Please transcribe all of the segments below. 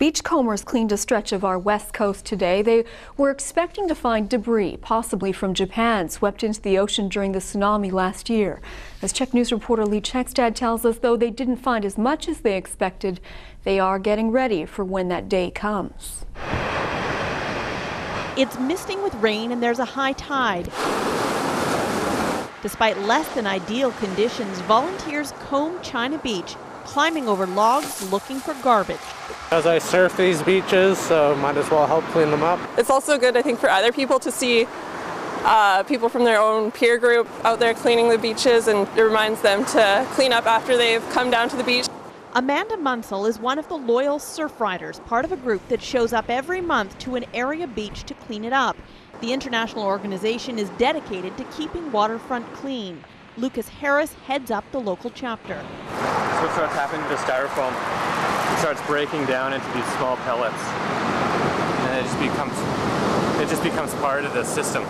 Beachcombers cleaned a stretch of our west coast today. They were expecting to find debris, possibly from Japan, swept into the ocean during the tsunami last year. As Czech News reporter Lee Czekstad tells us, though they didn't find as much as they expected, they are getting ready for when that day comes. It's misting with rain and there's a high tide. Despite less than ideal conditions, volunteers comb China Beach, climbing over logs looking for garbage. As I surf these beaches, so might as well help clean them up. It's also good, I think, for other people to see people from their own peer group out there cleaning the beaches, and it reminds them to clean up after they've come down to the beach. Amanda Munsell is one of the loyal surf riders, part of a group that shows up every month to an area beach to clean it up. The international organization is dedicated to keeping waterfront clean. Lucas Harris heads up the local chapter. So what starts happening to the styrofoam? It starts breaking down into these small pellets, and it just becomes part of the system.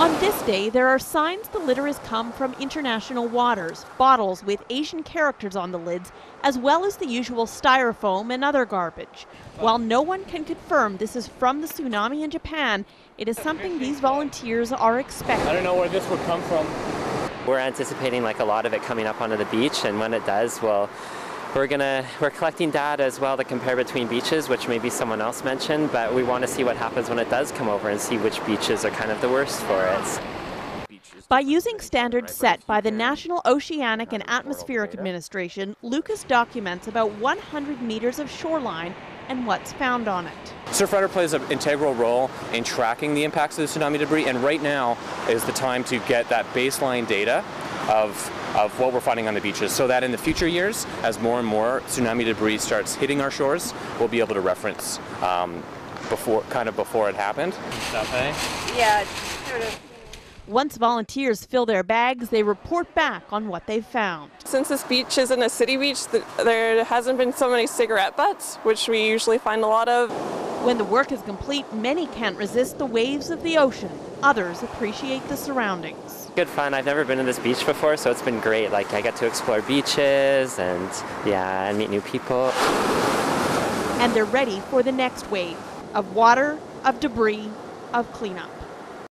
On this day, there are signs the litter has come from international waters, bottles with Asian characters on the lids, as well as the usual styrofoam and other garbage. While no one can confirm this is from the tsunami in Japan, it is something these volunteers are expecting. I don't know where this would come from. We're anticipating a lot of it coming up onto the beach, and when it does, well, we're collecting data as well to compare between beaches, which maybe someone else mentioned, but we want to see what happens when it does come over and see which beaches are kind of the worst for it. By using standards set by the National Oceanic and Atmospheric Administration, Lucas documents about 100 meters of shoreline and what's found on it. Surfrider plays an integral role in tracking the impacts of the tsunami debris, and right now is the time to get that baseline data of what we're finding on the beaches, so that in the future years, as more and more tsunami debris starts hitting our shores, we'll be able to reference before it happened. Stuff, eh? Yeah, sort of. Once volunteers fill their bags, they report back on what they've found. Since this beach isn't a city beach, there hasn't been so many cigarette butts, which we usually find a lot of. When the work is complete, many can't resist the waves of the ocean. Others appreciate the surroundings. Good fun. I've never been to this beach before, so it's been great. I get to explore beaches and meet new people. And they're ready for the next wave of water, of debris, of cleanup.